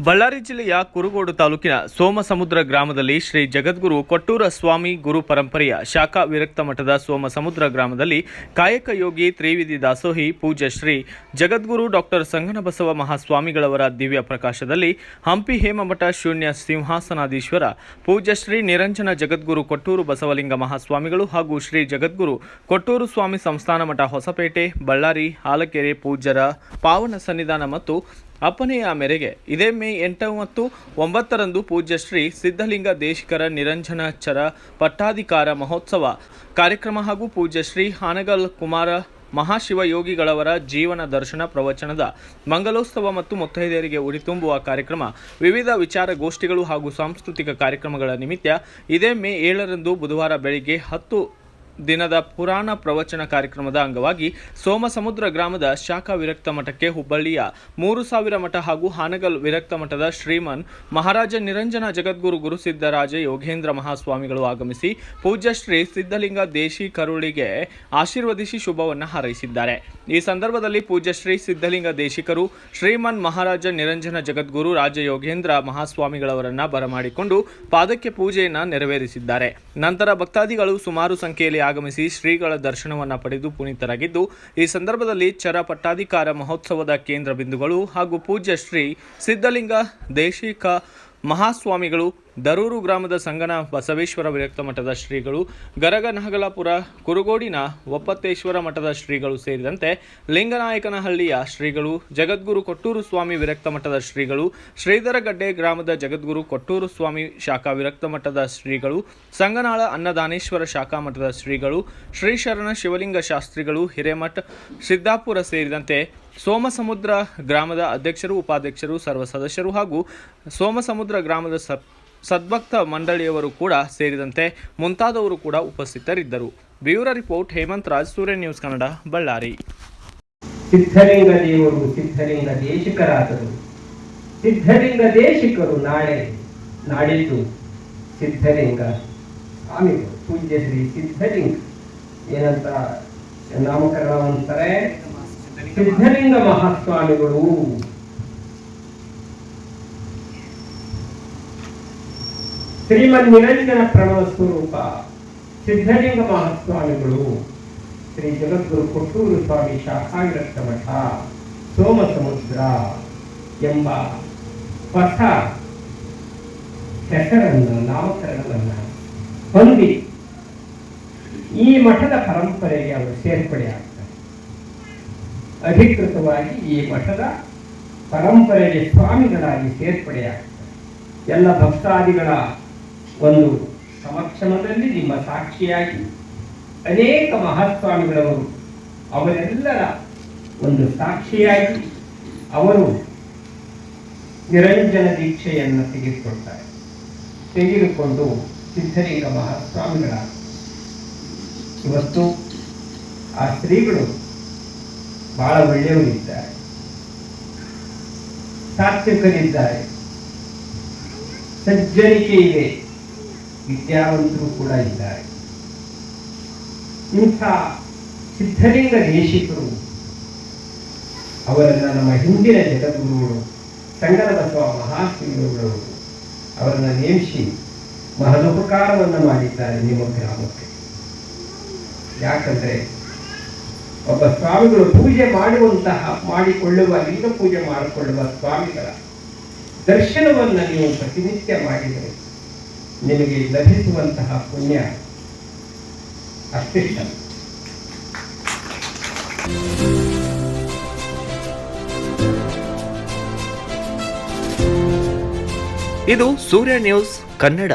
ಬಳ್ಳಾರಿ ಜಿಲ್ಲೆಯ ಕುರುಗೋಡು ತಾಲೂಕಿನ ಸೋಮಸಮುದ್ರ ಗ್ರಾಮದಲ್ಲಿ ಶ್ರೀ ಜಗದ್ಗುರು ಕೊಟ್ಟೂರ ಸ್ವಾಮಿ ಗುರು ಪರಂಪರೆಯ ಶಾಖಾ ವಿರಕ್ತ ಮಠದ ಸೋಮಸಮುದ್ರ ಗ್ರಾಮದಲ್ಲಿ ಕಾಯಕ ಯೋಗಿ ತ್ರಿವಿಧಿ ದಾಸೋಹಿ ಪೂಜ್ಯ ಶ್ರೀ ಜಗದ್ಗುರು ಡಾಕ್ಟರ್ ಸಂಗನಬಸವ ಮಹಾಸ್ವಾಮಿಗಳವರ ದಿವ್ಯ ಪ್ರಕಾಶದಲ್ಲಿ ಹಂಪಿ ಹೇಮಮಠ ಶೂನ್ಯ ಸಿಂಹಾಸನಾಧೀಶ್ವರ ಪೂಜ್ಯ ಶ್ರೀ ನಿರಂಜನ ಜಗದ್ಗುರು ಕೊಟ್ಟೂರು ಬಸವಲಿಂಗ ಮಹಾಸ್ವಾಮಿಗಳು ಹಾಗೂ ಶ್ರೀ ಜಗದ್ಗುರು ಕೊಟ್ಟೂರು ಸ್ವಾಮಿ ಸಂಸ್ಥಾನ ಮಠ ಹೊಸಪೇಟೆ ಬಳ್ಳಾರಿ ಹಾಲಕೆರೆ ಪೂಜ್ಯರ ಪಾವನ ಸನ್ನಿಧಾನ ಮತ್ತು ಅಪ್ಪನೆಯ ಮೇರೆಗೆ ಇದೇ ಮೇ 8 ಮತ್ತು 9ರಂದು ಪೂಜ್ಯ ಶ್ರೀ ಸಿದ್ಧಲಿಂಗ ದೇಶಿಕರ ನಿರಂಜನಾಚರ ಪಟ್ಟಾಧಿಕಾರ ಮಹೋತ್ಸವ ಕಾರ್ಯಕ್ರಮ ಹಾಗೂ ಪೂಜ್ಯ ಶ್ರೀ ಹಾನಗಲ್ ಕುಮಾರ ಮಹಾಶಿವಯೋಗಿಗಳವರ ಜೀವನ ದರ್ಶನ ಪ್ರವಚನದ ಮಂಗಲೋತ್ಸವ ಮತ್ತು ಮುತ್ತೈದೆಯರಿಗೆ ಉಡಿ ತುಂಬುವ ಕಾರ್ಯಕ್ರಮ, ವಿವಿಧ ವಿಚಾರಗೋಷ್ಠಿಗಳು ಹಾಗೂ ಸಾಂಸ್ಕೃತಿಕ ಕಾರ್ಯಕ್ರಮಗಳ ನಿಮಿತ್ತ ಇದೇ ಮೇ 7ರಂದು ಬುಧವಾರ ಬೆಳಿಗ್ಗೆ 10 ದಿನದ ಪುರಾಣ ಪ್ರವಚನ ಕಾರ್ಯಕ್ರಮದ ಅಂಗವಾಗಿ ಸೋಮಸಮುದ್ರ ಗ್ರಾಮದ ಶಾಖಾ ವಿರಕ್ತ ಮಠಕ್ಕೆ ಹುಬ್ಬಳ್ಳಿಯ 3000 ಮಠ ಹಾಗೂ ಹಾನಗಲ್ ವಿರಕ್ತ ಮಠದ ಶ್ರೀಮನ್ ಮಹಾರಾಜ ನಿರಂಜನ ಜಗದ್ಗುರು ಗುರುಸಿದ್ದರಾಜ ಯೋಗೇಂದ್ರ ಮಹಾಸ್ವಾಮಿಗಳು ಆಗಮಿಸಿ ಪೂಜ್ಯ ಶ್ರೀ ಸಿದ್ಧಲಿಂಗ ದೇಶಿಕರುಳಿಗೆ ಆಶೀರ್ವದಿಸಿ ಶುಭವನ್ನು ಹಾರೈಸಿದ್ದಾರೆ. ಈ ಸಂದರ್ಭದಲ್ಲಿ ಪೂಜ್ಯ ಶ್ರೀ ಸಿದ್ಧಲಿಂಗ ದೇಶಿಕರು ಶ್ರೀಮನ್ ಮಹಾರಾಜ ನಿರಂಜನ ಜಗದ್ಗುರು ರಾಜ ಯೋಗೇಂದ್ರ ಮಹಾಸ್ವಾಮಿಗಳವರನ್ನ ಬರಮಾಡಿಕೊಂಡು ಪಾದಕ್ಕೆ ಪೂಜೆಯನ್ನು ನೆರವೇರಿಸಿದ್ದಾರೆ. ನಂತರ ಭಕ್ತಾದಿಗಳು ಸುಮಾರು ಸಂಖ್ಯೆಯಲ್ಲಿ ಆಗಮಿಸಿ ಶ್ರೀಗಳ ದರ್ಶನವನ್ನು ಪಡೆದು ಪುನೀತರಾಗಿದ್ದು, ಈ ಸಂದರ್ಭದಲ್ಲಿ ಚರ ಪಟ್ಟಾಧಿಕಾರ ಮಹೋತ್ಸವದ ಕೇಂದ್ರ ಬಿಂದುಗಳು ಹಾಗೂ ಪೂಜ್ಯ ಶ್ರೀ ಸಿದ್ಧಲಿಂಗ ದೇಶಿಕ ಮಹಾಸ್ವಾಮಿಗಳು, ದರೂರು ಗ್ರಾಮದ ಸಂಗನ ಬಸವೇಶ್ವರ ವಿರಕ್ತ ಮಠದ ಶ್ರೀಗಳು, ಗರಗನಹಗಲಾಪುರ ಕುರುಗೋಡಿನ ಒಪ್ಪತ್ತೇಶ್ವರ ಮಠದ ಶ್ರೀಗಳು ಸೇರಿದಂತೆ ಲಿಂಗನಾಯಕನಹಳ್ಳಿಯ ಶ್ರೀಗಳು, ಜಗದ್ಗುರು ಕೊಟ್ಟೂರು ಸ್ವಾಮಿ ವಿರಕ್ತ ಮಠದ ಶ್ರೀಗಳು, ಶ್ರೀಧರಗಡ್ಡೆ ಗ್ರಾಮದ ಜಗದ್ಗುರು ಕೊಟ್ಟೂರು ಸ್ವಾಮಿ ಶಾಖಾ ವಿರಕ್ತ ಮಠದ ಶ್ರೀಗಳು, ಸಂಗನಾಳ ಅನ್ನದಾನೇಶ್ವರ ಶಾಖಾ ಮಠದ ಶ್ರೀಗಳು, ಶ್ರೀ ಶರಣ ಶಿವಲಿಂಗ ಶಾಸ್ತ್ರಿಗಳು, ಹಿರೇಮಠ ಸಿದ್ದಾಪುರ ಸೇರಿದಂತೆ ಸೋಮಸಮುದ್ರ ಗ್ರಾಮದ ಅಧ್ಯಕ್ಷರು, ಉಪಾಧ್ಯಕ್ಷರು, ಸರ್ವ ಸದಸ್ಯರು ಹಾಗೂ ಸೋಮಸಮುದ್ರ ಗ್ರಾಮದ ಸದ್ಭಕ್ತ ಮಂಡಳಿಯವರು ಕೂಡ ಸೇರಿದಂತೆ ಮುಂತಾದವರು ಕೂಡ ಉಪಸ್ಥಿತರಿದ್ದರು. ಬ್ಯೂರೋ ರಿಪೋರ್ಟ್ ಹೇಮಂತ್ ರಾಜ್, ಸೂರ್ಯ ನ್ಯೂಸ್ ಕನ್ನಡ, ಬಳ್ಳಾರಿ. ಸಿದ್ಧಲಿಂಗ ದೇವರು ಸಿದ್ಧಲಿಂಗ ದೇಶಿಕರಾದರು. ಸಿದ್ಧಲಿಂಗ ದೇಶಿಕರು ನಾಡಿದ್ದು ಸಿದ್ಧಲಿಂಗ ಸ್ವಾಮಿಗಳು, ಪೂಜ್ಯ ಶ್ರೀ ಸಿದ್ಧಲಿಂಗ ಏನಂತ ನಾಮಕರಣವಂತಾರೆ, ಸಿದ್ಧಲಿಂಗ ಮಹಾಸ್ವಾಮಿಗಳು. ಶ್ರೀಮನ್ ನಿರಂಜನ ಪ್ರಣವ ಸ್ವರೂಪ ಸಿದ್ಧಲಿಂಗ ಮಹಾಸ್ವಾಮಿಗಳು, ಶ್ರೀ ಜಗದ್ಗುರು ಕೊಟ್ಟೂರು ಸ್ವಾಮಿ ಶಾಖಾ ವಿರಕ್ತ ಮಠ ಸೋಮಸಮುದ್ರ ಎಂಬ ಹೊಸ ಹೆಸರನ್ನು ನಾಮಕರಣವನ್ನು ಹೊಂದಿ ಈ ಮಠದ ಪರಂಪರೆಗೆ ಅವರು ಸೇರ್ಪಡೆಯಾಗ್ತಾರೆ. ಅಧಿಕೃತವಾಗಿ ಈ ಮಠದ ಪರಂಪರೆಗೆ ಸ್ವಾಮಿಗಳಾಗಿ ಸೇರ್ಪಡೆಯಾಗ್ತಾರೆ. ಎಲ್ಲ ಭಕ್ತಾದಿಗಳ ಒಂದು ಸಮಕ್ಷಮದಲ್ಲಿ ನಿಮ್ಮ ಸಾಕ್ಷಿಯಾಗಿ ಅನೇಕ ಮಹಾಸ್ವಾಮಿಗಳವರು ಅವರೆಲ್ಲರ ಒಂದು ಸಾಕ್ಷಿಯಾಗಿ ಅವರು ನಿರಂಜನ ದೀಕ್ಷೆಯನ್ನು ತೆಗೆದುಕೊಂಡು ಸಿದ್ಧಲಿಂಗ ಮಹಾಸ್ವಾಮಿಗಳ ಇವತ್ತು ಆ ಶ್ರೀಗಳು ಬಹಳ ಒಳ್ಳೆಯವರಿದ್ದಾರೆ, ಸಾತ್ವಿಕರಿದ್ದಾರೆ, ಸಜ್ಜನಿಕೆ ಇದೆ, ವಿದ್ಯಾವಂತರು ಕೂಡ ಇದ್ದಾರೆ. ಇಂಥ ಸಿದ್ಧಲಿಂಗ ದೇಶಿಕರು ಅವರನ್ನು ನಮ್ಮ ಹಿಂದಿನ ಜಗದ್ಗುರುಗಳು ಸಂಗನಬಸವ ಮಹಾಸ್ವಾಮಿಗಳು ಅವರನ್ನು ನೇಮಿಸಿ ಮಹದುಪಕಾರವನ್ನು ಮಾಡಿದ್ದಾರೆ ನಿಮ್ಮ ಗ್ರಾಮಕ್ಕೆ. ಯಾಕಂದರೆ ಒಬ್ಬ ಸ್ವಾಮಿಗಳು ಪೂಜೆ ಮಾಡಿಕೊಳ್ಳುವ ಲಿಂಗ ಪೂಜೆ ಮಾಡಿಕೊಳ್ಳುವ ಸ್ವಾಮಿಗಳ ದರ್ಶನವನ್ನು ನೀವು ಪ್ರತಿನಿತ್ಯ ಮಾಡಿದರೆ ನಿಮಗೆ ಲಭಿಸುವಂತಹ ಪುಣ್ಯ ಅಷ್ಟಿಷ್ಟ. ಇದು ಸೂರ್ಯ ನ್ಯೂಸ್ ಕನ್ನಡ.